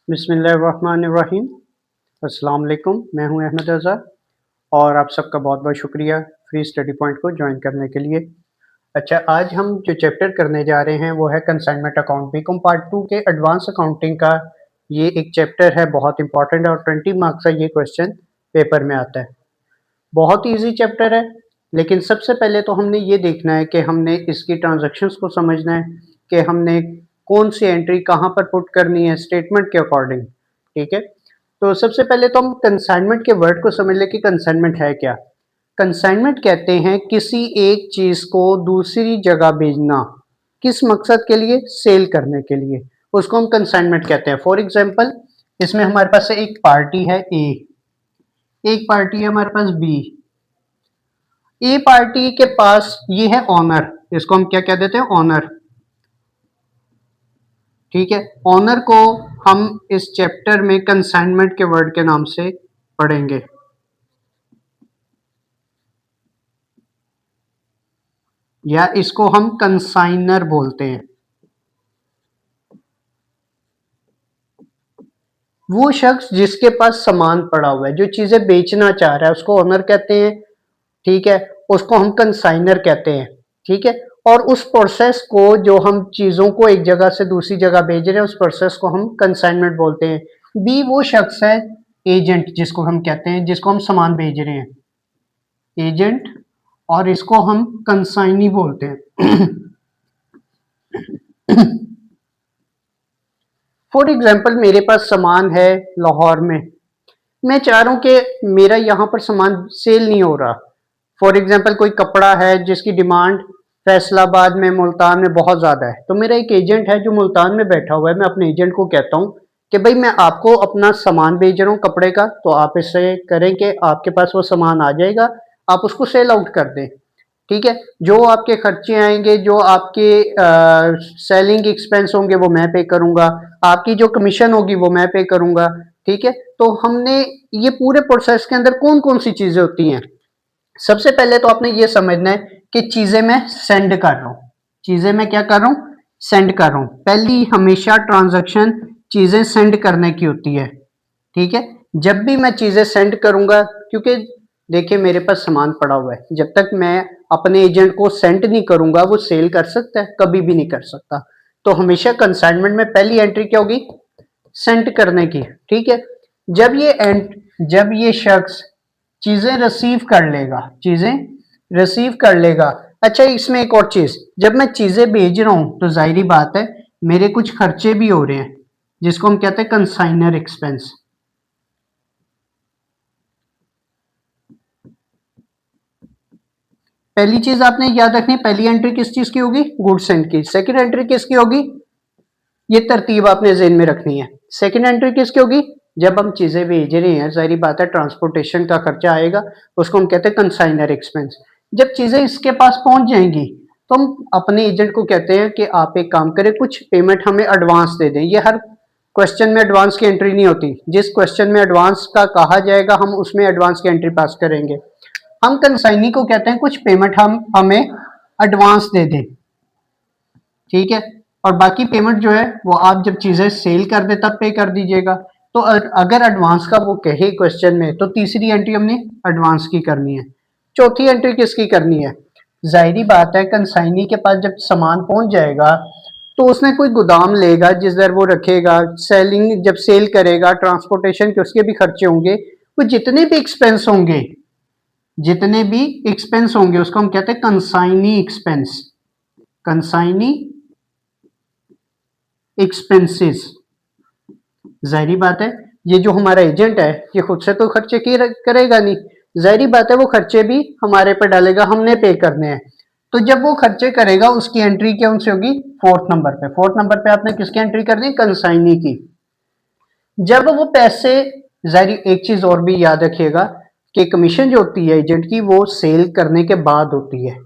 बिस्मिल्लाहिर्रहमानिर्रहीम। अस्सलाम वालेकुम। मैं हूं अहमद रज़ा और आप सबका बहुत-बहुत शुक्रिया फ्री स्टडी पॉइंट को जॉइन करने के लिए। अच्छा, आज हम जो चैप्टर करने जा रहे हैं वो है कंसाइनमेंट अकाउंट बीकॉम पार्ट 2 के एडवांस अकाउंटिंग का। ये एक चैप्टर है, बहुत इंपॉर्टेंट है और 20 मार्क्स का ये क्वेश्चन पेपर में आता है। बहुत ईज़ी चैप्टर है, लेकिन सबसे पहले तो हमने ये देखना है कि हमने इसकी ट्रांज़ैक्शंस को समझना है कि हमने कौन-सी एंट्री कहाँ पर पुट करनी है स्टेटमेंट के अकॉर्डिंग, ठीक है? तो सबसे पहले तो हम कंसाइनमेंट के वर्ड को समझ लें कि कंसाइनमेंट है क्या? कंसाइनमेंट कहते हैं किसी एक चीज़ को दूसरी जगह भेजना, किस मकसद के लिए? सेल करने के लिए, उसको हम कंसाइनमेंट कहते हैं। फॉर एग्ज़ाम्पल इसमें हमारे पास एक पार्टी है ए, एक पार्टी है हमारे पास बी। ए पार्टी के पास ये है ऑनर, इसको हम क्या कह देते हैं? ऑनर, ठीक है। ऑनर को हम इस चैप्टर में कंसाइनमेंट के वर्ड के नाम से पढ़ेंगे। या इसको हम कंसाइनर बोलते हैं। वो शख्स जिसके पास सामान पड़ा हुआ है, जो चीजें बेचना चाह रहा है, उसको ऑनर कहते हैं, ठीक है। उसको हम कंसाइनर कहते हैं, ठीक है। और उस प्रोसेस को, जो हम चीजों को एक जगह से दूसरी जगह भेज रहे हैं, उस प्रोसेस को हम कंसाइनमेंट बोलते हैं। बी वो शख्स है, एजेंट जिसको हम कहते हैं, जिसको हम सामान भेज रहे हैं, एजेंट, और इसको हम कंसाइनी बोलते हैं। फॉर एग्जाम्पल मेरे पास सामान है लाहौर में, मैं चाह रहा हूँ कि मेरा यहाँ पर सामान सेल नहीं हो रहा। फॉर एग्जाम्पल कोई कपड़ा है जिसकी डिमांड फैसलाबाद में, मुल्तान में बहुत ज़्यादा है, तो मेरा एक एजेंट है जो मुल्तान में बैठा हुआ है। मैं अपने एजेंट को कहता हूँ कि भाई मैं आपको अपना सामान भेज रहा हूँ कपड़े का, तो आप इससे करें कि आपके पास वो सामान आ जाएगा, आप उसको सेल आउट कर दें, ठीक है। जो आपके खर्चे आएंगे, जो आपके सेलिंग एक्सपेंस होंगे वो मैं पे करूंगा, आपकी जो कमीशन होगी वो मैं पे करूंगा, ठीक है। तो हमने ये पूरे प्रोसेस के अंदर कौन कौन सी चीजें होती हैं, सबसे पहले तो आपने ये समझना है कि चीजें मैं सेंड कर रहा हूं, चीजें मैं क्या कर रहा हूं? सेंड कर रहा हूं। पहली हमेशा ट्रांजैक्शन चीजें सेंड करने की होती है, ठीक है। जब भी मैं चीजें सेंड करूंगा, क्योंकि देखिए मेरे पास सामान पड़ा हुआ है, जब तक मैं अपने एजेंट को सेंड नहीं करूंगा वो सेल कर सकता है? कभी भी नहीं कर सकता। तो हमेशा कंसाइनमेंट में पहली एंट्री क्या होगी? सेंड करने की, ठीक है। जब ये शख्स चीजें रिसीव कर लेगा, चीजें रिसीव कर लेगा। अच्छा, इसमें एक और चीज, जब मैं चीजें भेज रहा हूं तो जाहिर बात है मेरे कुछ खर्चे भी हो रहे हैं, जिसको हम कहते हैं कंसाइनर एक्सपेंस। पहली चीज आपने याद रखनी, पहली एंट्री किस चीज की होगी? गुड्स एंड की। सेकंड एंट्री किसकी होगी? ये तरतीब आपने ज़हन में रखनी है। सेकंड एंट्री किसकी होगी? जब हम चीज़ें भेज रहे हैं, ज़ाहिर बात है ट्रांसपोर्टेशन का खर्चा आएगा, उसको हम कहते हैं कंसाइनर एक्सपेंस। जब चीज़ें इसके पास पहुंच जाएंगी तो हम अपने एजेंट को कहते हैं कि आप एक काम करें, कुछ पेमेंट हमें एडवांस दे दें। ये हर क्वेश्चन में एडवांस की एंट्री नहीं होती, जिस क्वेश्चन में एडवांस का कहा जाएगा हम उसमें एडवांस की एंट्री पास करेंगे। हम कंसाइनी को कहते हैं कुछ पेमेंट हम हमें एडवांस दे दें, ठीक है। और बाकी पेमेंट जो है वो आप जब चीजें सेल कर दे तब पे कर दीजिएगा। तो अगर एडवांस का वो कहे क्वेश्चन में, तो तीसरी एंट्री हमने एडवांस की करनी है। चौथी एंट्री किसकी करनी है? जाहिर बात है कंसाइनी के पास जब सामान पहुंच जाएगा तो उसने कोई गोदाम लेगा जिधर वो रखेगा, सेलिंग जब सेल करेगा, ट्रांसपोर्टेशन के उसके भी खर्चे होंगे, वो जितने भी एक्सपेंस होंगे, जितने भी एक्सपेंस होंगे उसको हम कहते हैं कंसाइनी एक्सपेंस, कंसाइनी एक्सपेंसेस। जाहिर बात है ये जो हमारा एजेंट है ये खुद से तो खर्चे की करेगा नहीं, जाहिर बात है वो खर्चे भी हमारे पे डालेगा, हमने पे करने हैं। तो जब वो खर्चे करेगा उसकी एंट्री कौन सी होगी? फोर्थ नंबर पे। फोर्थ नंबर पे आपने किसकी एंट्री करनी? कंसाइनी की। जब वो पैसे, जाहिर एक चीज और भी याद रखिएगा कि कमीशन जो होती है एजेंट की वो सेल करने के बाद होती है,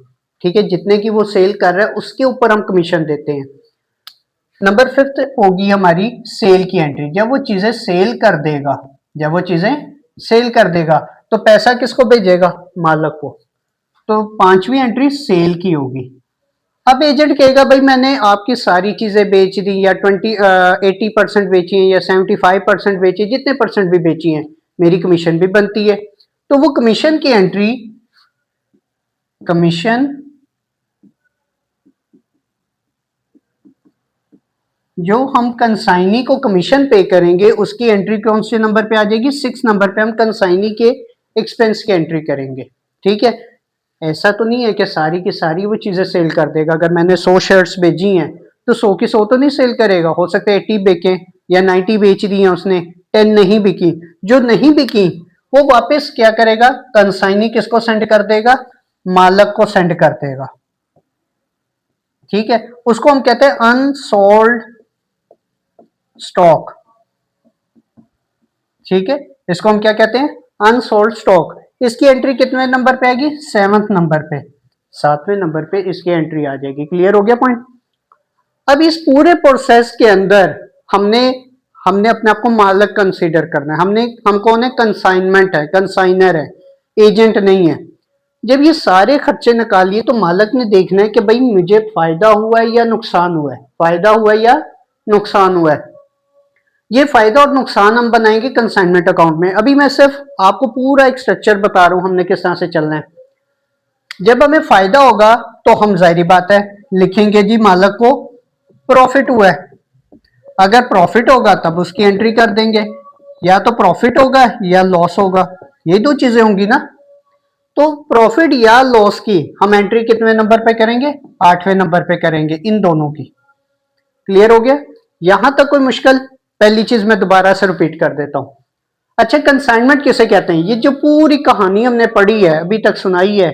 ठीक है। जितने की वो सेल कर रहा है उसके ऊपर हम कमीशन देते हैं। नंबर फिफ्थ होगी हमारी सेल की एंट्री, जब वो चीजें सेल कर देगा, जब वो चीजें सेल कर देगा तो पैसा किसको भेजेगा? मालक को। तो पांचवी एंट्री सेल की होगी। अब एजेंट कहेगा भाई मैंने आपकी सारी चीजें बेच दी, या 80% बेची हैं, या 75% बेची, जितने परसेंट भी बेची हैं, मेरी कमीशन भी बनती है। तो वो कमीशन की एंट्री, कमीशन जो हम कंसाइनी को कमीशन पे करेंगे उसकी एंट्री कौन से नंबर पे आ जाएगी? 6 नंबर पे हम कंसाइनी के एक्सपेंस की एंट्री करेंगे। ठीक है, ऐसा तो नहीं है कि सारी की सारी वो चीजें सेल कर देगा। अगर मैंने 100 शर्ट्स भेजी हैं तो 100 की 100 तो नहीं सेल करेगा, हो सकता है 80 बिके, या 90 बेच दी हैं उसने, 10 नहीं बिकी। जो नहीं बिकी वो वापस क्या करेगा? कंसाइनी किसको सेंड कर देगा? मालक को सेंड कर देगा। ठीक है, उसको हम कहते हैं अनसोल्ड स्टॉक। ठीक है, इसको हम क्या कहते हैं? Unsold stock. इसकी एंट्री कितने नंबर पे आएगी? 7वें नंबर पे, 7वें नंबर पे इसकी एंट्री आ जाएगी। क्लियर हो गया पॉइंट? अब इस पूरे प्रोसेस के अंदर हमने हमने अपने आप को मालक कंसीडर करना है। हम कौन है? कंसाइनमेंट है, कंसाइनर है, एजेंट नहीं है। जब ये सारे खर्चे निकालिए तो मालक ने देखना है कि भाई मुझे फायदा हुआ है या नुकसान हुआ है, फायदा हुआ है या नुकसान हुआ है। ये फायदा और नुकसान हम बनाएंगे कंसाइनमेंट अकाउंट में। अभी मैं सिर्फ आपको पूरा एक स्ट्रक्चर बता रहा हूं हमने किस तरह से चलना है। जब हमें फायदा होगा तो हम जाहिर बात है लिखेंगे जी मालक को प्रॉफिट हुआ है। अगर प्रॉफिट होगा तब उसकी एंट्री कर देंगे, या तो प्रॉफिट होगा या लॉस होगा, ये दो चीजें होंगी ना। तो प्रॉफिट या लॉस की हम एंट्री कितने नंबर पे करेंगे? 8वें नंबर पे करेंगे, इन दोनों की। क्लियर हो गया? यहां तक कोई मुश्किल? पहली चीज मैं दोबारा से रिपीट कर देता हूं। अच्छा, कंसाइनमेंट किसे कहते हैं? ये जो पूरी कहानी हमने पढ़ी है, अभी तक सुनाई है,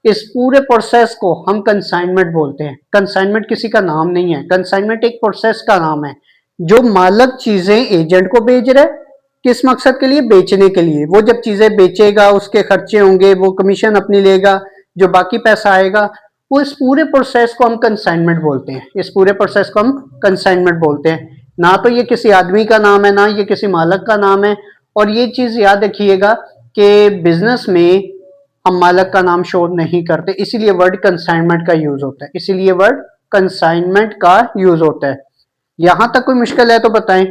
इस पूरे प्रोसेस को हम कंसाइनमेंट बोलते हैं। कंसाइनमेंट किसी का नाम नहीं है, कंसाइनमेंट एक प्रोसेस का नाम है। जो मालक चीजें एजेंट को भेज रहा है, किस मकसद के लिए? बेचने के लिए। वो जब चीजें बेचेगा उसके खर्चे होंगे, वो कमीशन अपनी लेगा, जो बाकी पैसा आएगा, वो इस पूरे प्रोसेस को हम कंसाइनमेंट बोलते हैं। इस पूरे प्रोसेस को हम कंसाइनमेंट बोलते हैं। ना तो ये किसी आदमी का नाम है, ना ये किसी मालक का नाम है। और ये चीज याद रखिएगा कि बिजनेस में हम मालक का नाम शो नहीं करते, इसीलिए वर्ड कंसाइनमेंट का यूज होता है, इसीलिए वर्ड कंसाइनमेंट का यूज होता है। यहां तक कोई मुश्किल है तो बताएं,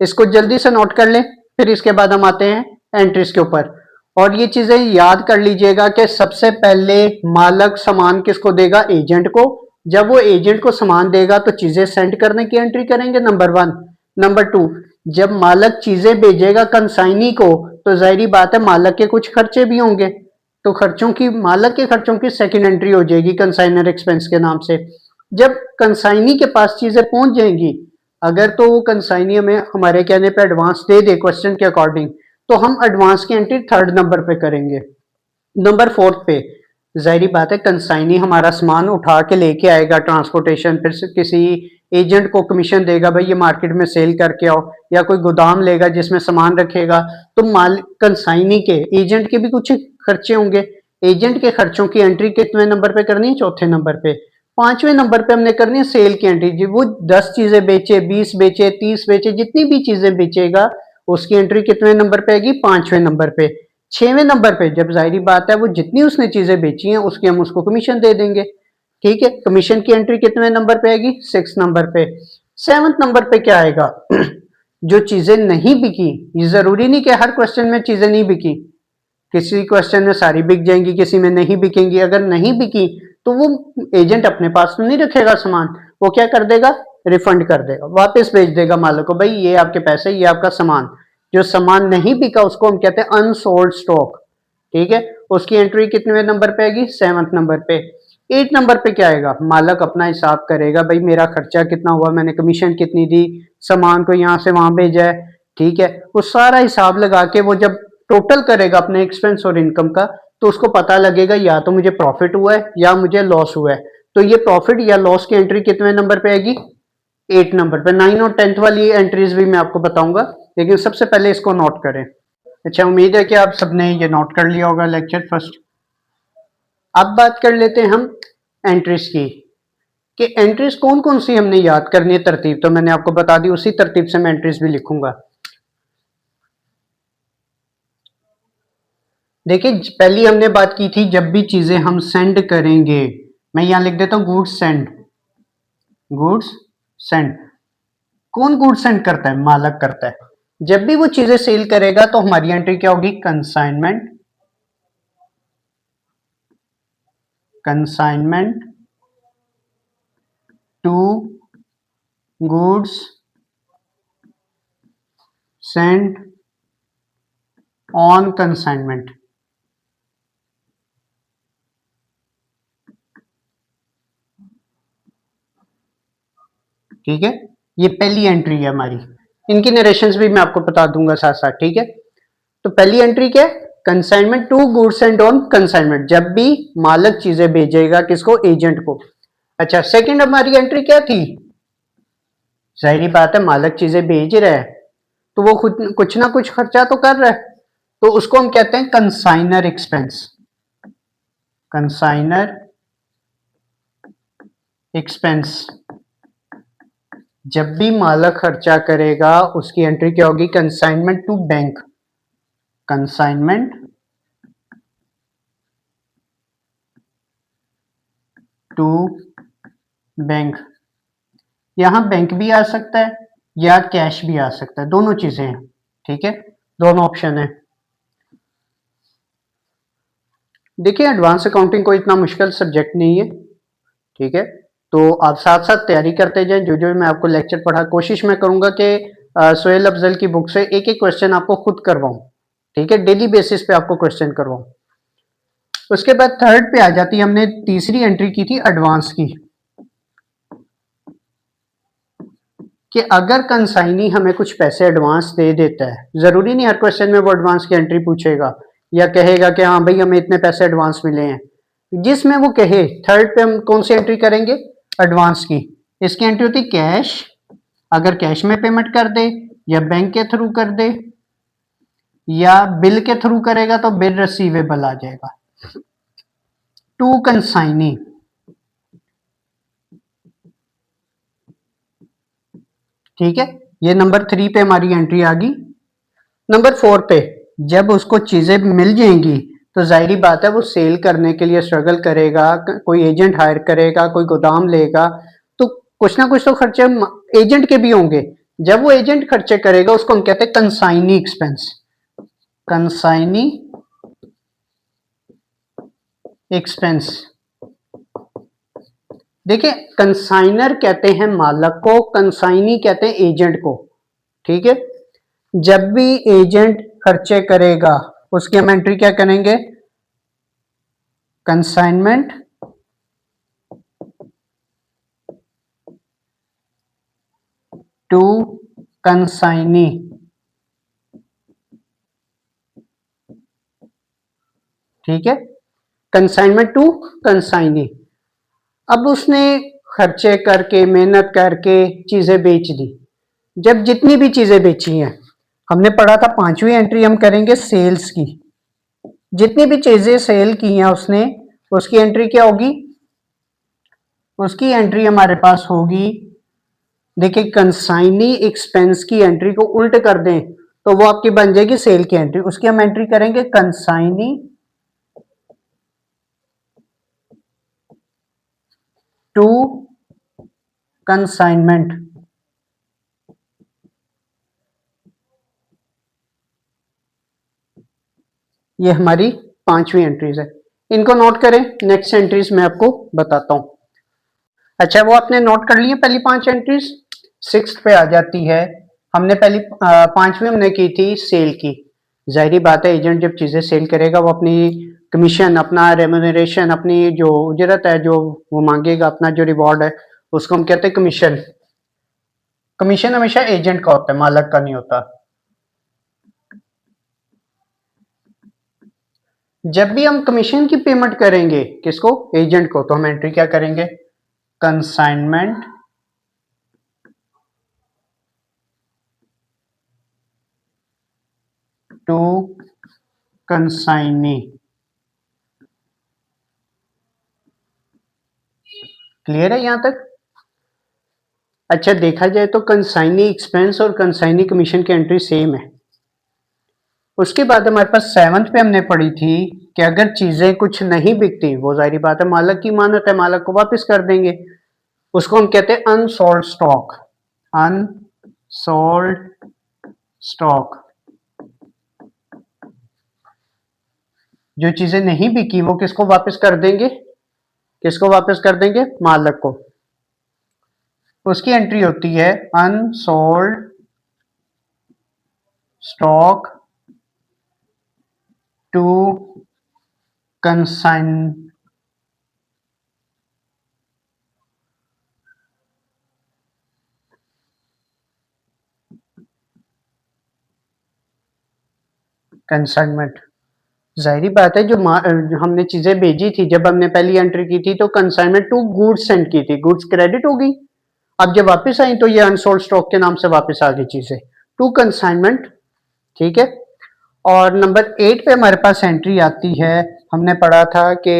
इसको जल्दी से नोट कर लें, फिर इसके बाद हम आते हैं एंट्रीज के ऊपर। और ये चीजें याद कर लीजिएगा कि सबसे पहले मालक सामान किसको देगा? एजेंट को। जब वो एजेंट को सामान देगा तो चीजें सेंड करने की एंट्री करेंगे, नंबर 1। नंबर 2, जब मालक चीजें भेजेगा कंसाइनी को तो जाहिर बात है मालक के कुछ खर्चे भी होंगे, तो खर्चों की, मालक के खर्चों की सेकंड एंट्री हो जाएगी कंसाइनर एक्सपेंस के नाम से। जब कंसाइनी के पास चीजें पहुंच जाएंगी, अगर तो वो कंसाइनी हमें हमारे कहने पे एडवांस दे दे क्वेश्चन के अकॉर्डिंग, तो हम एडवांस की एंट्री 3rd नंबर पे करेंगे। नंबर 4th पे जाहिर बात है कंसाइनी हमारा सामान उठा के लेके आएगा ट्रांसपोर्टेशन, फिर से किसी एजेंट को कमीशन देगा, भाई ये मार्केट में सेल करके आओ, या कोई गोदाम लेगा जिसमें सामान रखेगा। तो माल कंसाइनी के, एजेंट के भी कुछ खर्चे होंगे। एजेंट के खर्चों की एंट्री कितने नंबर पे करनी है? 4थे नंबर पे। 5वें नंबर पे हमने करनी है सेल की एंट्री। जी, वो 10 चीजें बेचे, 20 बेचे, 30 बेचे, जितनी भी चीजें बेचेगा उसकी एंट्री कितने नंबर पे आएगी? 5वें नंबर पे। 6वें नंबर पे जब जाहिर बात है वो जितनी उसने चीजें बेची हैं उसकी हम उसको कमीशन दे देंगे। ठीक है, कमीशन की एंट्री कितने नंबर पे आएगी? 6 नंबर पे। 7th नंबर पे क्या आएगा? जो चीजें नहीं बिकी, ये जरूरी नहीं कि हर क्वेश्चन में चीजें नहीं बिकी, किसी क्वेश्चन में सारी बिक जाएंगी, किसी में नहीं बिकेंगी। अगर नहीं बिकी तो वो एजेंट अपने पास तो नहीं रखेगा सामान, वो क्या कर देगा? रिफंड कर देगा, वापस भेज देगा मालिक को, भाई ये आपके पैसे, ये आपका सामान। जो सामान नहीं बिका उसको हम कहते हैं अनसोल्ड स्टॉक। ठीक है, उसकी एंट्री कितने नंबर पे आएगी? 7th नंबर पे। 8 नंबर पे क्या आएगा? मालक अपना हिसाब करेगा, भाई मेरा खर्चा कितना हुआ, मैंने कमीशन कितनी दी, सामान को यहाँ से वहां भेजा है। ठीक है, वो सारा हिसाब लगा के वो जब टोटल करेगा अपने एक्सपेंस और इनकम का, तो उसको पता लगेगा या तो मुझे प्रॉफिट हुआ है या मुझे लॉस हुआ है। तो ये प्रॉफिट या लॉस की एंट्री कितने नंबर पे आएगी? 8 नंबर पे। 9 और 10th वाली एंट्रीज भी मैं आपको बताऊंगा, लेकिन सबसे पहले इसको नोट करें। अच्छा, उम्मीद है कि आप सबने ये नोट कर लिया होगा लेक्चर फर्स्ट। अब बात कर लेते हैं हम एंट्रीज की, कि एंट्रीज कौन कौन सी हमने याद करनी है। तरतीब तो मैंने आपको बता दी, उसी तरतीब से मैं एंट्रीज भी लिखूंगा। देखिए, पहली हमने बात की थी जब भी चीजें हम सेंड करेंगे, मैं यहां लिख देता हूं गुड्स सेंड। Goods send. कौन गुड्स सेंड करता है? मालक करता है। जब भी वो चीजें सेल करेगा तो हमारी एंट्री क्या होगी? Consignment. Consignment to goods send on consignment. ठीक है, ये पहली एंट्री है हमारी। इनकी नरेशंस भी मैं आपको बता दूंगा साथ साथ। ठीक है, तो पहली एंट्री क्या है? Consignment to goods and on consignment, जब भी मालक चीजें भेजेगा किसको? एजेंट को। अच्छा, सेकंड हमारी एंट्री क्या थी? जाहिर बात है मालक चीजें भेज रहा है तो वो खुद कुछ ना कुछ खर्चा तो कर रहा है, तो उसको हम कहते हैं कंसाइनर एक्सपेंस। Consignor expense. जब भी मालक खर्चा करेगा उसकी एंट्री क्या होगी? Consignment to bank. Consignment to bank. यहां बैंक भी आ सकता है या कैश भी आ सकता है, दोनों चीजें हैं। ठीक है, दोनों ऑप्शन है। देखिए, एडवांस अकाउंटिंग कोई इतना मुश्किल सब्जेक्ट नहीं है। ठीक है, तो आप साथ साथ तैयारी करते जाएं। जो जो मैं आपको लेक्चर पढ़ा, कोशिश मैं करूंगा कि सोहेल अफजल की बुक से एक एक क्वेश्चन आपको खुद करवाऊं। ठीक है, डेली बेसिस पे आपको क्वेश्चन करवाऊं। उसके बाद थर्ड पे आ जाती है, हमने तीसरी एंट्री की थी एडवांस की, कि अगर कंसाइनी हमें कुछ पैसे एडवांस दे देता है, जरूरी नहीं हर क्वेश्चन में वो एडवांस की एंट्री पूछेगा या कहेगा कि हाँ भाई हमें इतने पैसे एडवांस मिले हैं, जिसमें वो कहे थर्ड पे हम कौन सी एंट्री करेंगे? एडवांस की। इसकी एंट्री होती कैश, अगर कैश में पेमेंट कर दे या बैंक के थ्रू कर दे या बिल के थ्रू करेगा तो बिल रिसीवेबल आ जाएगा। To consignee. ठीक है, ये नंबर 3 पे हमारी एंट्री आ गई। नंबर 4 पे जब उसको चीजें मिल जाएंगी तो जाहिर बात है वो सेल करने के लिए स्ट्रगल करेगा, कोई एजेंट हायर करेगा, कोई गोदाम लेगा, तो कुछ ना कुछ तो खर्चे एजेंट के भी होंगे। जब वो एजेंट खर्चे करेगा उसको हम कहते हैं कंसाइनी एक्सपेंस। Consignee expense. देखिए, कंसाइनर कहते हैं मालक को, कंसाइनी कहते हैं एजेंट को। ठीक है, जब भी एजेंट खर्चे करेगा उसकी हम एंट्री क्या करेंगे? Consignment to consignee. ठीक है, कंसाइनमेंट टू कंसाइनी। अब उसने खर्चे करके मेहनत करके चीजें बेच दी। जब जितनी भी चीजें बेची हैं, हमने पढ़ा था पांचवी एंट्री हम करेंगे सेल्स की। जितनी भी चीजें सेल की हैं उसने, उसकी एंट्री क्या होगी? उसकी एंट्री हमारे पास होगी, देखिए कंसाइनी एक्सपेंस की एंट्री को उल्ट कर दें तो वो आपकी बन जाएगी सेल की एंट्री। उसकी हम एंट्री करेंगे कंसाइनी टू कंसाइनमेंट। ये हमारी पांचवी एंट्रीज है, इनको नोट करें। नेक्स्ट एंट्रीज मैं आपको बताता हूं। अच्छा, वो आपने नोट कर लिए पहली 5 एंट्रीज। सिक्स्थ पे आ जाती है, हमने पहली पांचवी हमने की थी सेल की। जाहिर बात है एजेंट जब चीजें सेल करेगा वो अपनी कमीशन, अपना रेम्यूनरेशन, अपनी जो उजरत है जो वो मांगेगा, अपना जो रिवॉर्ड है उसको हम कहते हैं कमीशन। कमीशन हमेशा एजेंट का होता है, मालक का नहीं होता। जब भी हम कमीशन की पेमेंट करेंगे किसको? एजेंट को, तो हम एंट्री क्या करेंगे? Consignment to consignee. क्लियर है यहां तक? अच्छा, देखा जाए तो कंसाइनी एक्सपेंस और कंसाइनी कमीशन की एंट्री सेम है। उसके बाद हमारे पास 7th पे हमने पढ़ी थी कि अगर चीजें कुछ नहीं बिकती, वो जाहिर बात है मालक की मानत है, मालक को वापस कर देंगे। उसको हम कहते हैं अनसोल्ड स्टॉक। अनसोल्ड स्टॉक, जो चीजें नहीं बिकी वो किसको वापस कर देंगे, किसको वापस कर देंगे, मालिक को। उसकी एंट्री होती है unsold stock to consign consignment. जाहिर बात है जो हमने चीजें भेजी थी, जब हमने पहली एंट्री की थी तो कंसाइनमेंट टू गुड्स सेंड की थी, गुड्स क्रेडिट हो गई। अब जब वापस आई तो ये अनसोल्ड स्टॉक के नाम से वापस आ गई चीजें, टू कंसाइनमेंट। ठीक है। और नंबर 8 पे हमारे पास एंट्री आती है, हमने पढ़ा था कि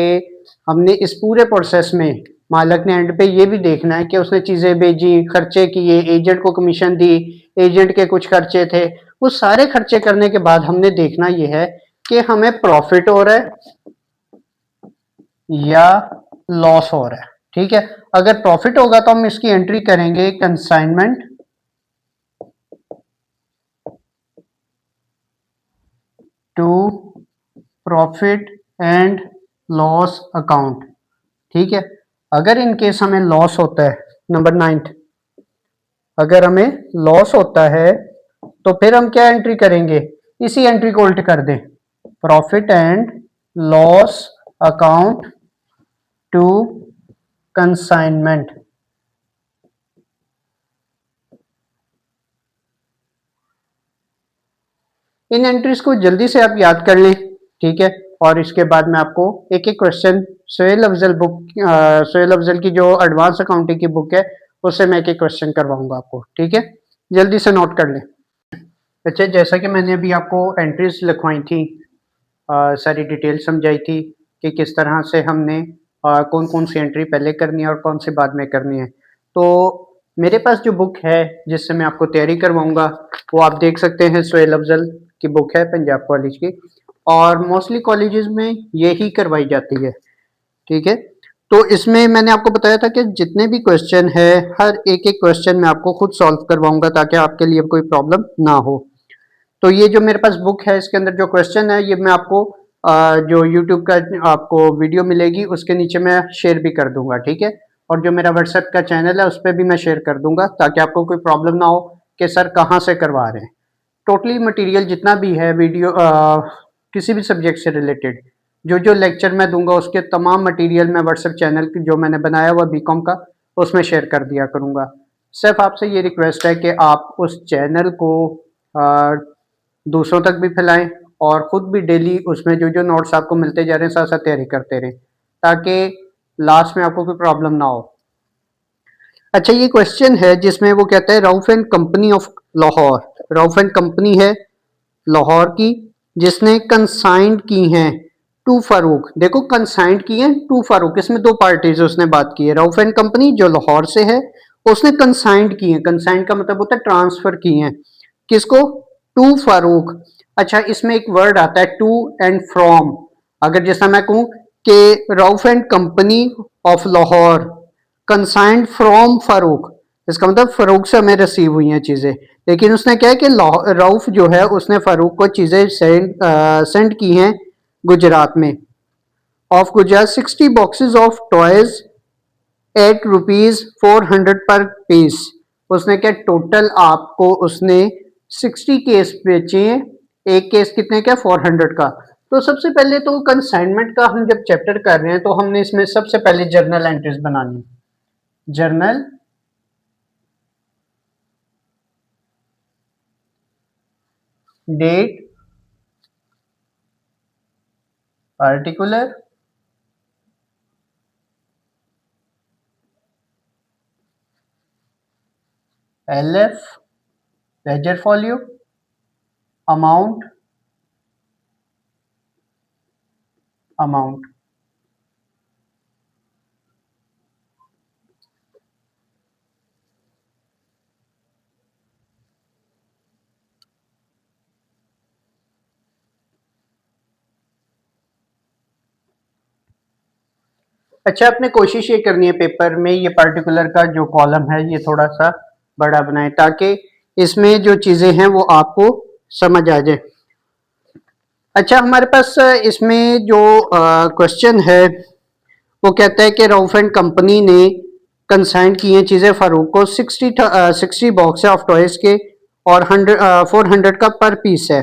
हमने इस पूरे प्रोसेस में मालिक ने एंड पे ये भी देखना है कि उसने चीजें भेजी, खर्चे किए, एजेंट को कमीशन दी, एजेंट के कुछ खर्चे थे, वो सारे खर्चे करने के बाद हमने देखना ये है कि हमें प्रॉफिट हो रहा है या लॉस हो रहा है। ठीक है। अगर प्रॉफिट होगा तो हम इसकी एंट्री करेंगे consignment to profit and loss account. ठीक है। अगर इन केस हमें लॉस होता है, नंबर 9, अगर हमें लॉस होता है तो फिर हम क्या एंट्री करेंगे, इसी एंट्री को उल्ट कर दें, profit and loss account to consignment. इन एंट्रीज को जल्दी से आप याद कर लें। ठीक है। और इसके बाद मैं आपको एक एक क्वेश्चन सोहेल अफजल की जो एडवांस अकाउंटिंग की बुक है उससे मैं एक एक क्वेश्चन करवाऊंगा आपको। ठीक है। जल्दी से नोट कर लें। अच्छा, जैसा कि मैंने अभी आपको एंट्रीज लिखवाई थी, सारी डिटेल समझाई थी कि किस तरह से हमने कौन कौन सी एंट्री पहले करनी है और कौन सी बाद में करनी है, तो मेरे पास जो बुक है जिससे मैं आपको तैयारी करवाऊंगा वो आप देख सकते हैं, सोहेल अफजल की बुक है पंजाब कॉलेज की, और मोस्टली कॉलेजेस में यही करवाई जाती है। ठीक है। तो इसमें मैंने आपको बताया था कि जितने भी क्वेश्चन है हर एक एक क्वेश्चन मैं आपको खुद सॉल्व करवाऊंगा ताकि आपके लिए कोई प्रॉब्लम ना हो। तो ये जो मेरे पास बुक है इसके अंदर जो क्वेश्चन है ये मैं आपको जो यूट्यूब का आपको वीडियो मिलेगी उसके नीचे मैं शेयर भी कर दूंगा। ठीक है। और जो मेरा व्हाट्सएप का चैनल है उस पर भी मैं शेयर कर दूंगा ताकि आपको कोई प्रॉब्लम ना हो कि सर कहाँ से करवा रहे हैं। टोटली मटेरियल जितना भी है वीडियो किसी भी सब्जेक्ट से रिलेटेड जो जो लेक्चर मैं दूंगा उसके तमाम मटेरियल मैं व्हाट्सएप चैनल जो मैंने बनाया हुआ बीकॉम का उसमें शेयर कर दिया करूंगा। सिर्फ आपसे ये रिक्वेस्ट है कि आप उस चैनल को दूसरों तक भी फैलाएं और खुद भी डेली उसमें जो जो नोट्स आपको मिलते जा रहे हैं साथ साथ तैयारी करते रहें ताकि लास्ट में आपको कोई प्रॉब्लम ना हो। अच्छा, ये क्वेश्चन है जिसमें वो कहता है Rauf and company of Lahore, Rauf and company है लाहौर की जिसने कंसाइंड की हैं टू फारूक। देखो कंसाइंड की हैं टू फारूक, इसमें दो पार्टीज उसने बात की है, राउफ एंड कंपनी जो लाहौर से है उसने कंसाइंड की है, कंसाइंड का मतलब होता है ट्रांसफर की हैं, किसको, टू फारूक। अच्छा, इसमें एक वर्ड आता है टू एंड फ्रॉम। अगर जैसा मैं कहूं कि Rauf and company of Lahore consigned from Farooq, इसका मतलब फारूक से हमें रिसीव हुई हैं चीजें। लेकिन उसने क्या है कि रऊफ जो है उसने फारूक को चीजें सेंड की हैं गुजरात में। Of Gujarat 60 boxes of toys at ₹400 per piece. उसने क्या टोटल आपको उसने 60 केस बेचे हैं, एक केस कितने का, 400 का। तो सबसे पहले तो कंसाइनमेंट का हम जब चैप्टर कर रहे हैं तो हमने इसमें सबसे पहले जर्नल एंट्रीज बनानी, journal date particular LF ledger folio amount amount. अच्छा, आपने कोशिश ये करनी है पेपर में ये पर्टिकुलर का जो कॉलम है ये थोड़ा सा बड़ा बनाए ताकि इसमें जो चीजें हैं वो आपको समझ आ जाए। अच्छा, हमारे पास इसमें जो क्वेश्चन है वो कहता है कि रऊफ एंड कंपनी ने कंसाइन की हैं चीजें फारूक को 60 बॉक्स है ऑफ टॉयज के और 400 का पर पीस है।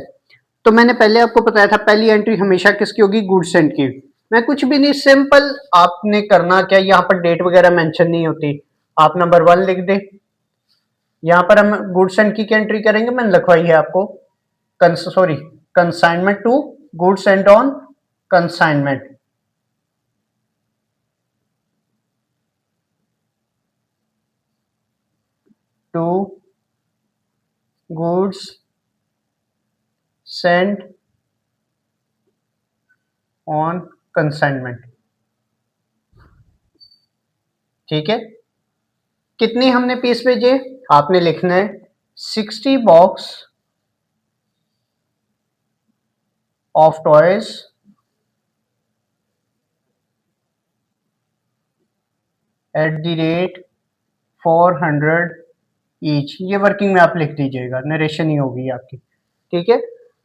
तो मैंने पहले आपको बताया था पहली एंट्री हमेशा किसकी होगी, गुड्स एंड की। मैं कुछ भी नहीं, सिंपल आपने करना क्या, यहाँ पर डेट वगैरह मेंशन नहीं होती, आप नंबर 1 लिख दे। यहाँ पर हम गुड्स एंड की एंट्री करेंगे, मैंने लिखवाई है आपको sorry consignment to goods and on consignment. To goods sent on consignment. ठीक है, कितनी हमने पीस भेजे, आपने लिखना है 60 box of toys at the rate 400 each. ये वर्किंग में आप लिख दीजिएगा, नरेशन ही होगी आपकी। ठीक है,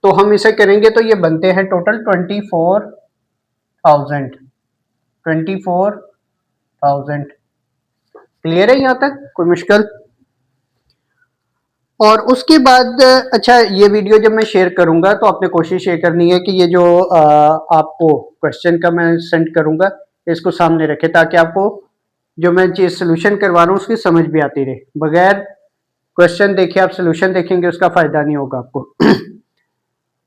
तो हम इसे करेंगे तो ये बनते हैं टोटल 24,000। क्लियर है यहाँ तक, कोई मुश्किल? और उसके बाद अच्छा, ये वीडियो जब मैं शेयर करूंगा तो आपने कोशिश ये करनी है कि ये जो आपको क्वेश्चन का मैं सेंड करूंगा इसको सामने रखे ताकि आपको जो मैं चीज सोल्यूशन करवा रहा हूँ उसकी समझ भी आती रहे। बगैर क्वेश्चन देखे आप सोल्यूशन देखेंगे उसका फायदा नहीं होगा आपको।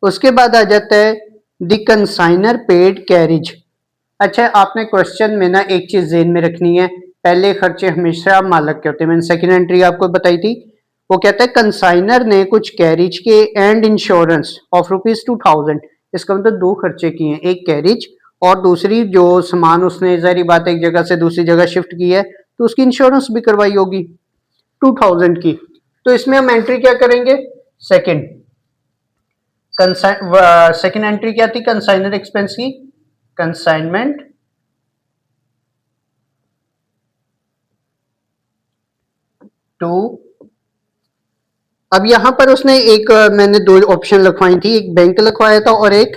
उसके बाद आ जाता है द कंसाइनर पेड कैरिज। अच्छा, आपने क्वेश्चन में ना एक चीज ज़हन में रखनी है, पहले खर्चे हमेशा मालक के होते हैं। मैंने सेकंड एंट्री आपको बताई थी, वो कहता है कंसाइनर ने कुछ कैरिज के एंड इंश्योरेंस ऑफ ₹2000। इसका मतलब दो खर्चे किए हैं, एक कैरिज और दूसरी जो सामान उसने जाहिर बात है एक जगह से दूसरी जगह शिफ्ट की है तो उसकी इंश्योरेंस भी करवाई होगी 2000 की। तो इसमें हम एंट्री क्या करेंगे, सेकंड सेकंड एंट्री क्या थी कंसाइनर एक्सपेंस की, कंसाइनमेंट टू। अब यहां पर उसने एक मैंने दो ऑप्शन लिखवाई थी, एक बैंक लिखवाया था और एक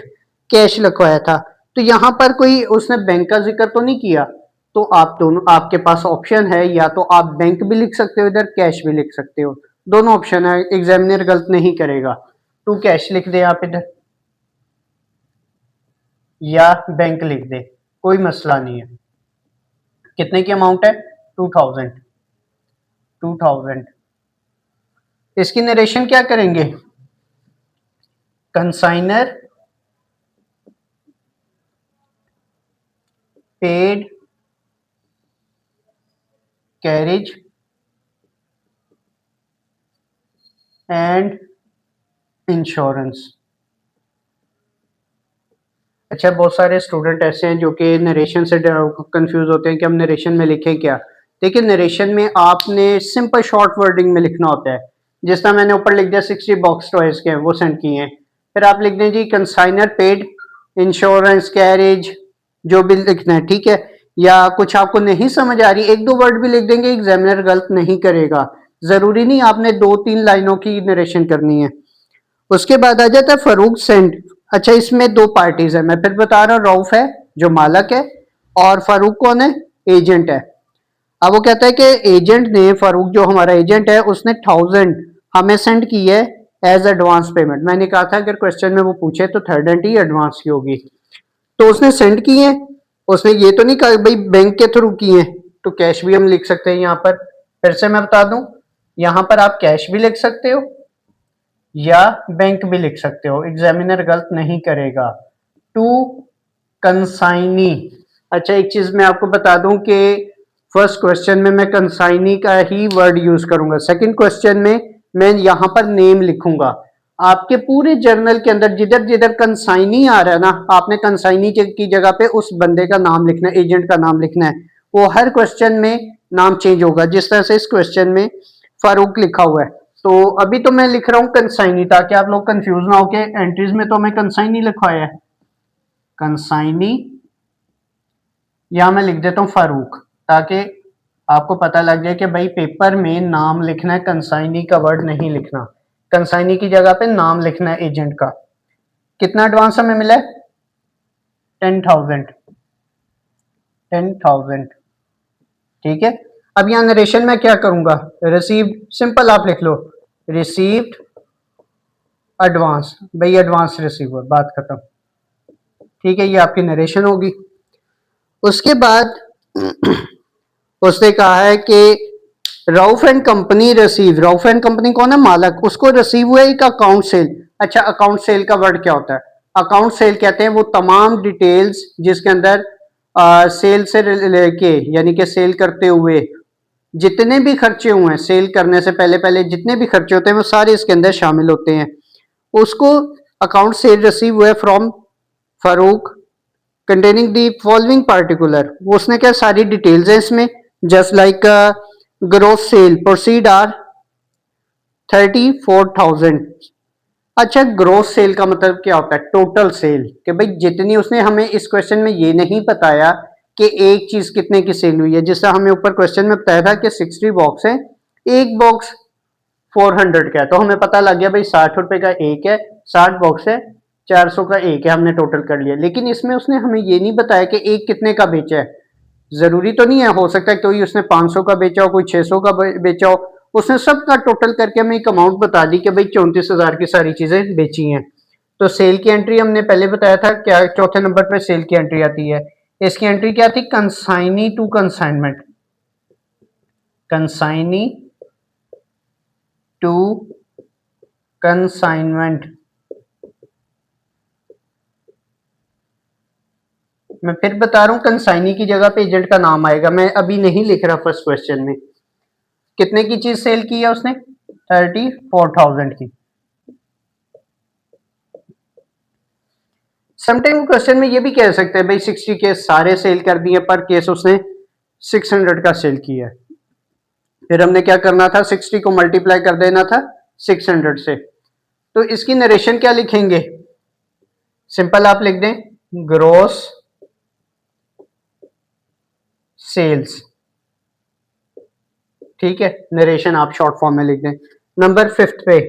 कैश लिखवाया था। तो यहां पर कोई उसने बैंक का जिक्र तो नहीं किया, तो आप दोनों आपके पास ऑप्शन है, या तो आप बैंक भी लिख सकते हो इधर, कैश भी लिख सकते हो, दोनों ऑप्शन है, एग्जामिनर गलत नहीं करेगा। टू कैश लिख दे आप इधर या बैंक लिख दे, कोई मसला नहीं है। कितने की अमाउंट है, 2000। इसकी नरेशन क्या करेंगे, consignor paid carriage and insurance. अच्छा, बहुत सारे स्टूडेंट ऐसे हैं जो कि नरेशन से कंफ्यूज होते हैं कि हम नरेशन में लिखें क्या। देखिए, नरेशन में आपने सिंपल शॉर्ट वर्डिंग में लिखना होता है, जिस तरह मैंने ऊपर लिख दिया 60 बॉक्स टॉयज के वो सेंड किए हैं, फिर आप लिख दें जी कंसाइनर पेड इंश्योरेंस कैरेज, जो भी लिखना है। ठीक है, या कुछ आपको नहीं समझ आ रही एक दो वर्ड भी लिख देंगे, एग्जामिनर गलत नहीं करेगा। जरूरी नहीं आपने 2-3 लाइनों की नरेशन करनी है। उसके बाद आ जाता है फरूक सेंड। अच्छा, इसमें दो पार्टीज है, मैं फिर बता रहा हूँ, रऊफ है जो मालक है और फारूक कौन है, एजेंट है। अब वो कहता है कि एजेंट ने, फारूक जो हमारा एजेंट है, उसने 1000 हमें सेंड की है एज एडवांस पेमेंट। मैंने कहा था अगर क्वेश्चन में वो पूछे तो थर्ड एंट्री एडवांस की होगी, तो उसने सेंड की है। उसने ये तो नहीं कहा भाई बैंक के थ्रू की है, तो कैश भी हम लिख सकते हैं यहाँ पर। फिर से मैं बता दूं, यहाँ पर आप कैश भी लिख सकते हो या बैंक भी लिख सकते हो, एग्जामिनर गलत नहीं करेगा। To consignee. अच्छा, एक चीज मैं आपको बता दूं कि फर्स्ट क्वेश्चन में मैं कंसाइनी का ही वर्ड यूज करूंगा, सेकंड क्वेश्चन में मैं यहां पर नेम लिखूंगा। आपके पूरे जर्नल के अंदर जिधर जिधर कंसाइनी आ रहा है ना, आपने कंसाइनी की जगह पे उस बंदे का नाम लिखना है, एजेंट का नाम लिखना है। वो हर क्वेश्चन में नाम चेंज होगा, जिस तरह से इस क्वेश्चन में फारूक लिखा हुआ है। तो अभी तो मैं लिख रहा हूँ कंसाइनी, ताकि आप लोग कंफ्यूज ना हो के एंट्रीज में तो मैं कंसाइनी लिखवाया है, कंसाइनी यहाँ मैं लिख देता हूँ फारूक, ताकि आपको पता लग जाए कि भाई पेपर में नाम लिखना है, कंसाइनी का वर्ड नहीं लिखना। कंसाइनी की जगह पे नाम लिखना है एजेंट का। कितना एडवांस हमें मिला है? 10,000। 10,000, ठीक है। अब यहाँ नरेशन में क्या करूंगा? रिसीव्ड, सिंपल आप लिख लो, रिसीव्ड एडवांस, भाई एडवांस रिसीवर, बात खत्म। ठीक है, ये आपकी नरेशन होगी। उसके बाद उसने कहा है कि Rauf and company receive, Rauf and company कौन है? मालक, उसको रिसीव हुआ एक अकाउंट सेल। अच्छा, अकाउंट सेल का वर्ड क्या होता है? अकाउंट सेल कहते हैं वो तमाम डिटेल्स जिसके अंदर सेल से लेके, यानी कि सेल करते हुए जितने भी खर्चे हुए हैं, सेल करने से पहले पहले जितने भी खर्चे होते हैं वो सारे इसके अंदर शामिल होते हैं। उसको अकाउंट सेल रिसीव हुए from Farooq containing the following particular, उसने क्या सारी डिटेल्स है इसमें, just like gross sale proceed are 34,000। अच्छा, ग्रोस सेल का मतलब क्या होता है? टोटल सेल, कि भाई जितनी, उसने हमें इस क्वेश्चन में ये नहीं बताया कि एक चीज कितने की सेल हुई है। जैसा हमें ऊपर क्वेश्चन में बताया था कि 60 बॉक्स है, एक बॉक्स 400 का है, तो हमें पता लग गया भाई 60 रुपए का एक है, 60 बॉक्स है, 400 का एक है, हमने टोटल कर लिया। लेकिन इसमें उसने हमें ये नहीं बताया कि एक कितने का बेचा है। जरूरी तो नहीं है, हो सकता है कोई उसने 500 का बेचा हो, कोई 600 का बेचा हो। उसने सबका टोटल करके हमें एक अमाउंट बता दी कि भाई 34,000 की सारी चीजें बेची हैं। तो सेल की एंट्री हमने पहले बताया था क्या, चौथे नंबर पे सेल की एंट्री आती है। इसकी एंट्री क्या थी? Consignee to consignment, consignee to consignment. मैं फिर बता रहा हूँ, कंसाइनी की जगह पे एजेंट का नाम आएगा, मैं अभी नहीं लिख रहा फर्स्ट क्वेश्चन में। कितने की चीज सेल की है उसने? 34,000 की। समटाइम क्वेश्चन में ये भी कह सकते हैं भाई 60 के सारे सेल कर दिए, पर केस उसने 600 का सेल किया है। फिर हमने क्या करना था? 60 को मल्टीप्लाई कर देना था 600 से। तो इसकी नरेशन क्या लिखेंगे? सिंपल आप लिख दें, ग्रोस सेल्स, ठीक है। नरेशन आप शॉर्ट फॉर्म में लिख दें। नंबर 5 पे,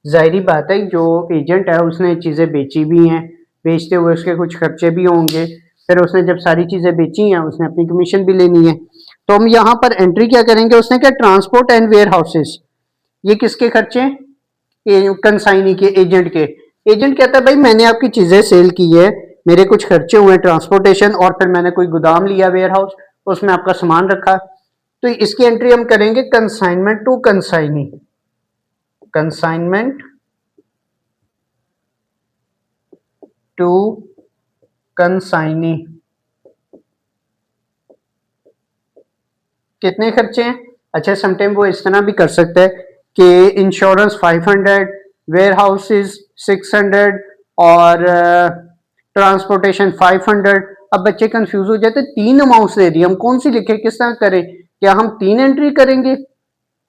जाहिर बात है जो एजेंट है उसने चीज़ें बेची भी हैं, बेचते हुए उसके कुछ खर्चे भी होंगे। फिर उसने जब सारी चीज़ें बेची हैं उसने अपनी कमीशन भी लेनी है। तो हम यहाँ पर एंट्री क्या करेंगे? उसने क्या, ट्रांसपोर्ट एंड वेयर हाउसेस, ये किसके खर्चे हैं? कंसाइनी के, एजेंट के। एजेंट कहता है भाई मैंने आपकी चीज़ें सेल की है, मेरे कुछ खर्चे हुए ट्रांसपोर्टेशन, और फिर मैंने कोई गोदाम लिया वेयर हाउस, उसमें आपका सामान रखा। तो इसकी एंट्री हम करेंगे consignment to consignee, consignment to consignee. कितने खर्चे हैं? अच्छा, समटाइम वो इस तरह भी कर सकते हैं कि इंश्योरेंस 500, वेयर हाउस 600 और ट्रांसपोर्टेशन 500। अब बच्चे कंफ्यूज हो जाते, तीन अमाउंट्स दे दिए, हम कौन सी लिखे, किस तरह करें? क्या हम तीन एंट्री करेंगे,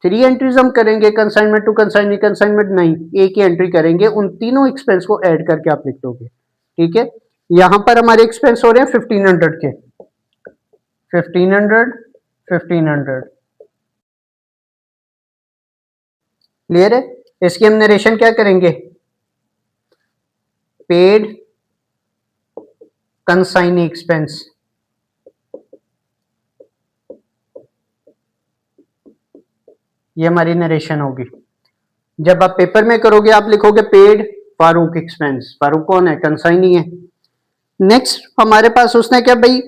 थ्री एंट्रीज हम करेंगे? कंसाइनमेंट टू कंसाइनमेंट, कंसाइनमेंट नहीं, एक ही एंट्री करेंगे, उन तीनों एक्सपेंस को ऐड करके आप लिख दोगे, ठीक है। यहां पर हमारे एक्सपेंस हो रहे हैं 1500 के, 1500, 1500, क्लियर है। इसकी हम नरेशन क्या करेंगे? पेड कंसाइनी एक्सपेंस, ये हमारी नरेशन होगी। जब आप पेपर में करोगे आप लिखोगे पेड फारूक एक्सपेंस, फारूक कौन है? कंसाइनी है। नेक्स्ट हमारे पास उसने क्या भाई,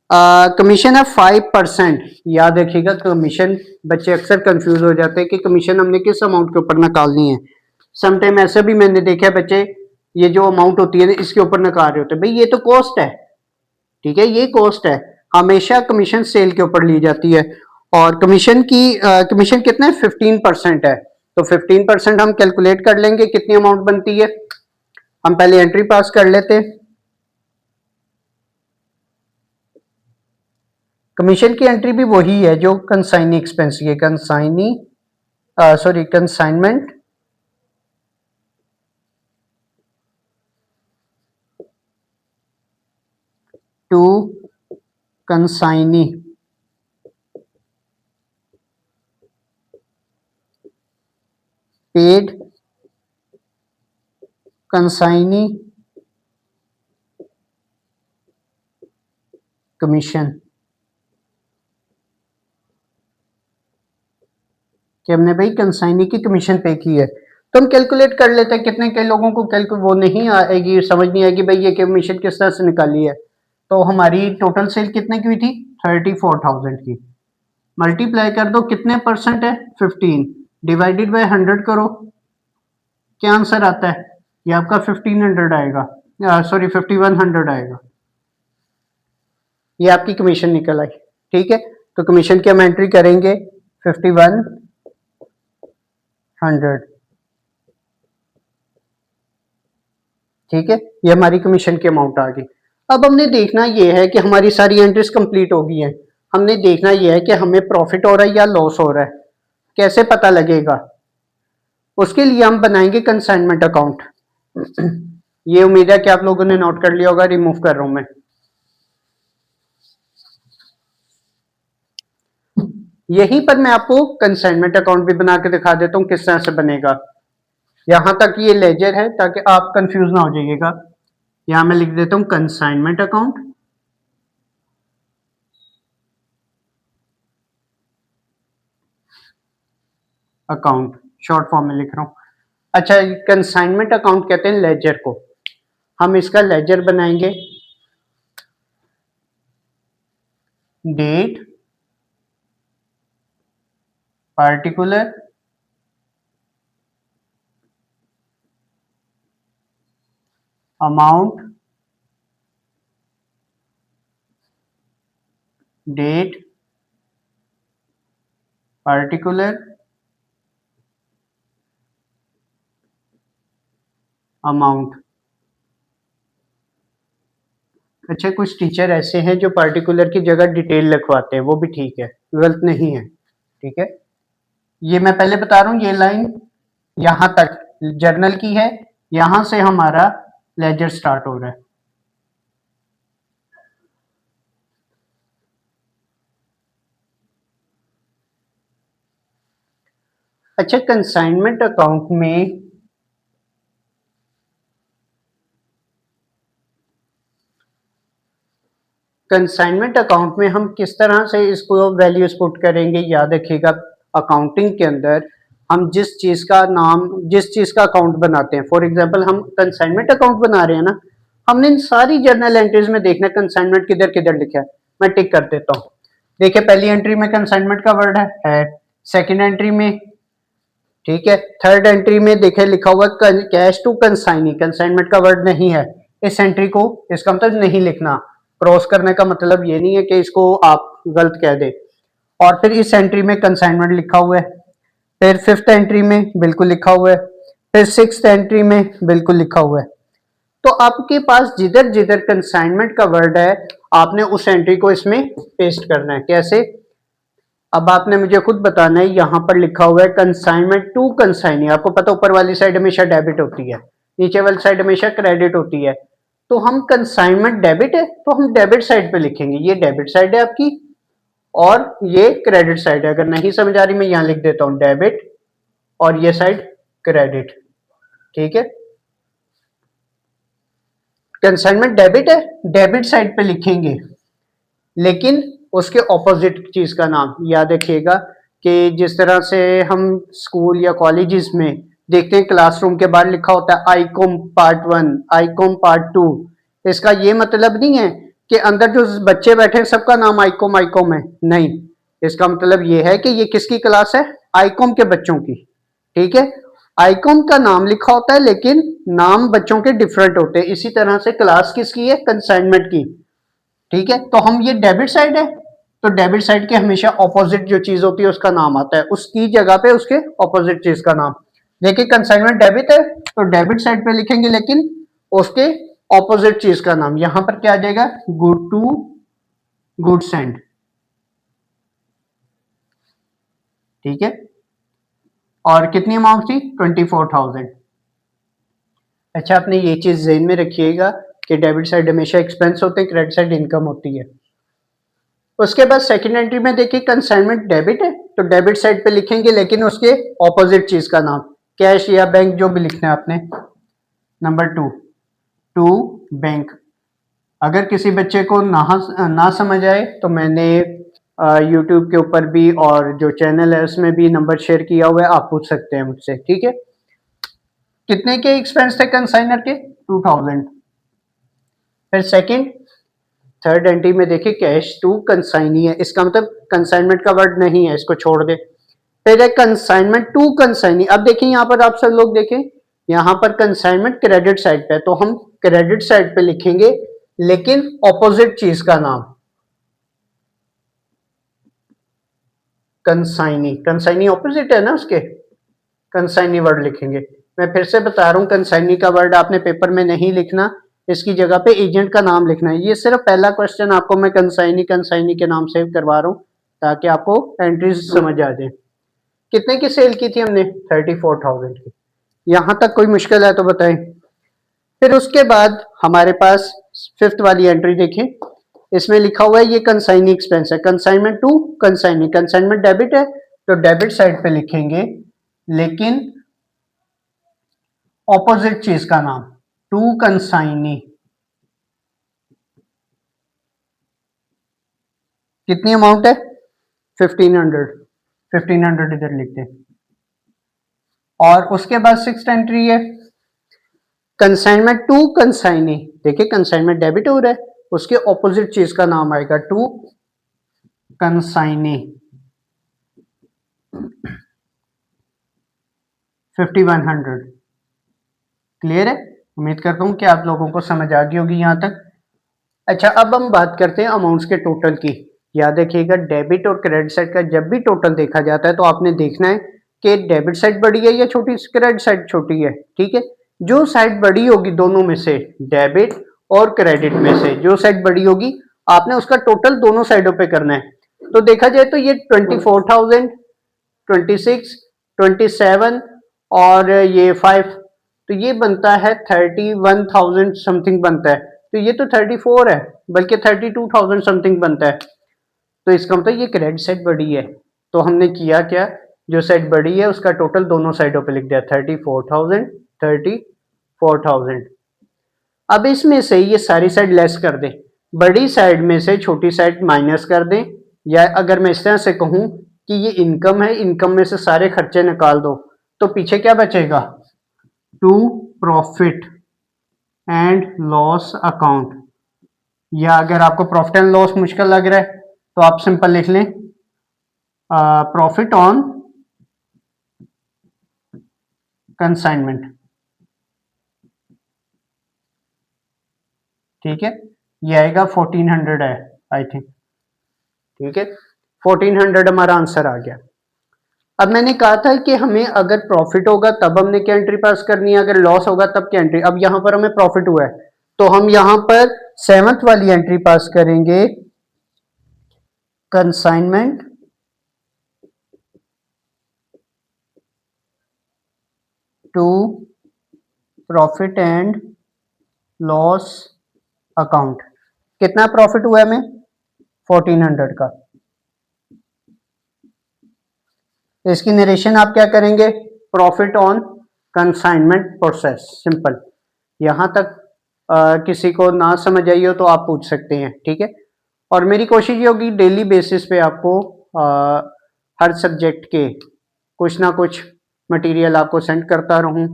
कमीशन है 5%। याद रखिएगा कमीशन, बच्चे अक्सर कंफ्यूज हो जाते हैं कि कमीशन हमने किस अमाउंट के ऊपर निकालनी है। समटाइम ऐसा भी मैंने देखा है बच्चे, ये जो अमाउंट होती है ना इसके ऊपर निकाल रहे होते हैं, भाई ये तो कॉस्ट है, ठीक है, ये कॉस्ट है। हमेशा कमीशन सेल के ऊपर ली जाती है, और कमीशन की कमीशन कितना है? 15% है। तो 15% हम कैलकुलेट कर लेंगे कितनी अमाउंट बनती है। हम पहले एंट्री पास कर लेते हैं। कमीशन की एंट्री भी वही है जो कंसाइनी एक्सपेंस की, consignee sorry consignment to consignee, paid consignee commission, कि हमने भाई कंसाइनी की कमीशन पे की है। तो हम कैलकुलेट कर लेते हैं कितने के लोगों को वो नहीं आएगी, समझ नहीं आएगी भाई ये कमीशन किस तरह से निकाली है। तो हमारी टोटल सेल कितने की हुई थी, 34,000 की। मल्टीप्लाई कर दो, कितने परसेंट है, 15, डिवाइडेड बाय 100 करो, क्या आंसर आता है, ये आपका 1500 आएगा, सॉरी 5100 आएगा। ये आपकी कमीशन निकल आई। ठीक है, तो कमीशन की हम एंट्री करेंगे 5100। ठीक है, ये हमारी कमीशन की अमाउंट आ गई। अब हमने देखना ये है कि हमारी सारी एंट्रीज कंप्लीट हो गई हैं। हमने देखना ये है कि हमें प्रॉफिट हो रहा है या लॉस हो रहा है, कैसे पता लगेगा। उसके लिए हम बनाएंगे कंसाइनमेंट अकाउंट। ये उम्मीद है कि आप लोगों ने नोट कर लिया होगा, रिमूव कर रहा हूं मैं। यहीं पर मैं आपको कंसाइनमेंट अकाउंट भी बना के दिखा देता हूं किस तरह से बनेगा। यहां तक ये लेजर है ताकि आप कंफ्यूज ना हो जाइएगा। यहां मैं लिख देता हूं consignment account, account short form में लिख रहा हूं। अच्छा, कंसाइनमेंट अकाउंट कहते हैं लेजर को। हम इसका लेजर बनाएंगे, date, particular, amount, date, particular, amount. अच्छा, कुछ टीचर ऐसे हैं जो पार्टिकुलर की जगह डिटेल लिखवाते हैं, वो भी ठीक है, गलत नहीं है। ठीक है, ये मैं पहले बता रहा हूं, ये लाइन यहां तक जर्नल की है, यहां से हमारा लेजर स्टार्ट हो रहा है। अच्छा, कंसाइनमेंट अकाउंट में कंसाइनमेंट अकाउंट में हम किस तरह से इसको वैल्यूज पुट करेंगे, याद रखिएगा। अकाउंटिंग के अंदर हम जिस चीज का नाम, जिस चीज का अकाउंट बनाते हैं, फॉर एग्जांपल हम कंसाइनमेंट अकाउंट बना रहे हैं ना, हमने इन सारी जर्नल एंट्रीज में देखना कंसाइनमेंट किधर किधर लिखा है। मैं टिक कर देता हूँ। देखिए, पहली एंट्री में कंसाइनमेंट का वर्ड है, सेकेंड एंट्री में, ठीक है, थर्ड एंट्री में देखे लिखा हुआ कैश टू कंसाइनी, कंसाइनमेंट का वर्ड नहीं है। इस एंट्री को, इसका मतलब नहीं लिखना। क्रॉस करने का मतलब ये नहीं है कि इसको आप गलत कह दे। और फिर इस एंट्री में कंसाइनमेंट लिखा हुआ है, फिर फिफ्थ एंट्री में बिल्कुल लिखा हुआ है, फिर सिक्स्थ एंट्री में बिल्कुल लिखा हुआ है। तो आपके पास जिधर जिधर कंसाइनमेंट का वर्ड है, आपने उस एंट्री को इसमें पेस्ट करना है। कैसे, अब आपने मुझे खुद बताना है। यहां पर लिखा हुआ है कंसाइनमेंट टू कंसाइनी, आपको पता ऊपर वाली साइड हमेशा डेबिट होती है, नीचे वाली साइड हमेशा क्रेडिट होती है। तो हम कंसाइनमेंट डेबिट है तो हम डेबिट साइड पे लिखेंगे, ये डेबिट साइड है आपकी और ये क्रेडिट साइड है। अगर नहीं समझ आ रही, मैं यहां लिख देता हूं डेबिट और ये साइड क्रेडिट। ठीक है, कंसाइनमेंट डेबिट है, डेबिट साइड पे लिखेंगे, लेकिन उसके ऑपोजिट चीज का नाम याद रखिएगा। कि जिस तरह से हम स्कूल या कॉलेजेस में देखते हैं, क्लासरूम के बाहर लिखा होता है आईकॉम पार्ट 1, आईकॉम पार्ट 2। इसका ये मतलब नहीं है कि अंदर जो बच्चे बैठे हैं सबका नाम आईकॉम आईकॉम है, नहीं। इसका मतलब ये है कि ये किसकी क्लास है, आईकॉम के बच्चों की। ठीक है, आईकॉम का नाम लिखा होता है लेकिन नाम बच्चों के डिफरेंट होते हैं। इसी तरह से क्लास किसकी है, कंसाइनमेंट की। ठीक है, तो हम, ये डेबिट साइड है तो डेबिट साइड के हमेशा ऑपोजिट जो चीज होती है उसका नाम आता है, उसकी जगह पे उसके ऑपोजिट चीज का नाम। देखिए, कंसाइनमेंट डेबिट है तो डेबिट साइड पे लिखेंगे, लेकिन उसके ऑपोजिट चीज का नाम। यहां पर क्या आ जाएगा, गुड टू गुड सेंड। ठीक है, और कितनी अमाउंट थी, 24,000। अच्छा, आपने ये चीज जेन में रखिएगा कि डेबिट साइड हमेशा एक्सपेंस होते हैं, क्रेडिट साइड इनकम होती है। उसके बाद सेकंड एंट्री में देखिए कंसाइनमेंट डेबिट है तो डेबिट साइड पे लिखेंगे, लेकिन उसके ऑपोजिट चीज का नाम, कैश या बैंक जो भी लिखना है आपने। Number two, to bank. अगर किसी बच्चे को ना समझ आए तो मैंने यूट्यूब के ऊपर भी और जो चैनल है उसमें भी नंबर शेयर किया हुआ है, आप पूछ सकते हैं मुझसे, ठीक है। कितने के एक्सपेंस थे कंसाइनर के? 2000। फिर सेकंड थर्ड एंट्री में देखिए कैश टू कंसाइनी है, इसका मतलब कंसाइनमेंट का वर्ड नहीं है, इसको छोड़ दे। फिर है कंसाइनमेंट टू कंसाइनी। अब देखिए यहाँ पर आप सब लोग देखें, यहाँ पर कंसाइनमेंट क्रेडिट साइड पे है तो हम क्रेडिट साइड पे लिखेंगे, लेकिन ऑपोजिट चीज का नाम, कंसाइनी। कंसाइनी ऑपोजिट है ना उसके, कंसाइनी वर्ड लिखेंगे। मैं फिर से बता रहा हूँ, कंसाइनी का वर्ड आपने पेपर में नहीं लिखना, इसकी जगह पे एजेंट का नाम लिखना है। ये सिर्फ पहला क्वेश्चन आपको मैं कंसाइनी कंसाइनी के नाम से करवा रहा हूँ ताकि आपको एंट्रीज समझ आ जाए। कितने की सेल की थी हमने? 34,000 की। यहां तक कोई मुश्किल है तो बताएं। फिर उसके बाद हमारे पास फिफ्थ वाली एंट्री देखें, इसमें लिखा हुआ है ये कंसाइनी एक्सपेंस है, consignment to consignee. Consignment debit है तो डेबिट साइड पे लिखेंगे, लेकिन ऑपोजिट चीज का नाम, टू कंसाइनी। कितनी अमाउंट है? 1500। 1500 इधर लिखते हैं। और उसके बाद सिक्स एंट्री है कंसाइनमेंट टू कंसाइनी। देखिए कंसाइनमेंट डेबिट हो रहा है, उसके ऑपोजिट चीज का नाम आएगा टू कंसाइनी। 5100। क्लियर है? उम्मीद करता हूं कि आप लोगों को समझ आ गई होगी यहां तक। अच्छा, अब हम बात करते हैं अमाउंट्स के टोटल की। याद रखिएगा, डेबिट और क्रेडिट साइड का जब भी टोटल देखा जाता है तो आपने देखना है कि डेबिट साइड बड़ी है या छोटी, क्रेडिट साइड छोटी है, ठीक है। जो साइड बड़ी होगी दोनों में से, डेबिट और क्रेडिट में से जो साइड बड़ी होगी, आपने उसका टोटल दोनों साइडों पे करना है। तो देखा जाए तो ये 24,000, 26, 27 और ये 5, तो ये बनता है 31,000 समथिंग बनता है। तो ये तो 34 है, बल्कि 32,000 समथिंग बनता है। तो इसका मतलब ये क्रेडिट साइड बड़ी है। तो हमने किया क्या, जो साइड बड़ी है उसका टोटल दोनों साइडों पे लिख दिया, 34,000, 34,000। अब इसमें से ये सारी साइड लेस कर दें, बड़ी साइड में से छोटी साइड माइनस कर दें, या अगर मैं इस तरह से कहूं कि ये इनकम है, इनकम में से सारे खर्चे निकाल दो, तो पीछे क्या बचेगा? To profit and loss account. या अगर आपको प्रॉफिट एंड लॉस मुश्किल लग रहा है तो आप सिंपल लिख लें प्रॉफिट ऑन कंसाइनमेंट। ठीक है, ये आएगा 1400 है आई थिंक। ठीक है, 1400 हमारा आंसर आ गया। अब मैंने कहा था कि हमें अगर प्रॉफिट होगा तब हमने क्या एंट्री पास करनी है, अगर लॉस होगा तब क्या एंट्री। अब यहां पर हमें प्रॉफिट हुआ है तो हम यहां पर सेवंथ वाली एंट्री पास करेंगे, consignment to profit and loss account. कितना प्रॉफिट हुआ है हमें? 1400 का। इसकी नरेशन आप क्या करेंगे? Profit on consignment process, simple. यहां तक किसी को ना समझ आई हो तो आप पूछ सकते हैं, ठीक है। और मेरी कोशिश ये होगी डेली बेसिस पे आपको हर सब्जेक्ट के कुछ ना कुछ मटेरियल आपको सेंड करता रहूं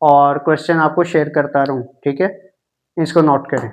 और क्वेश्चन आपको शेयर करता रहूं, ठीक है। इसको नोट करें।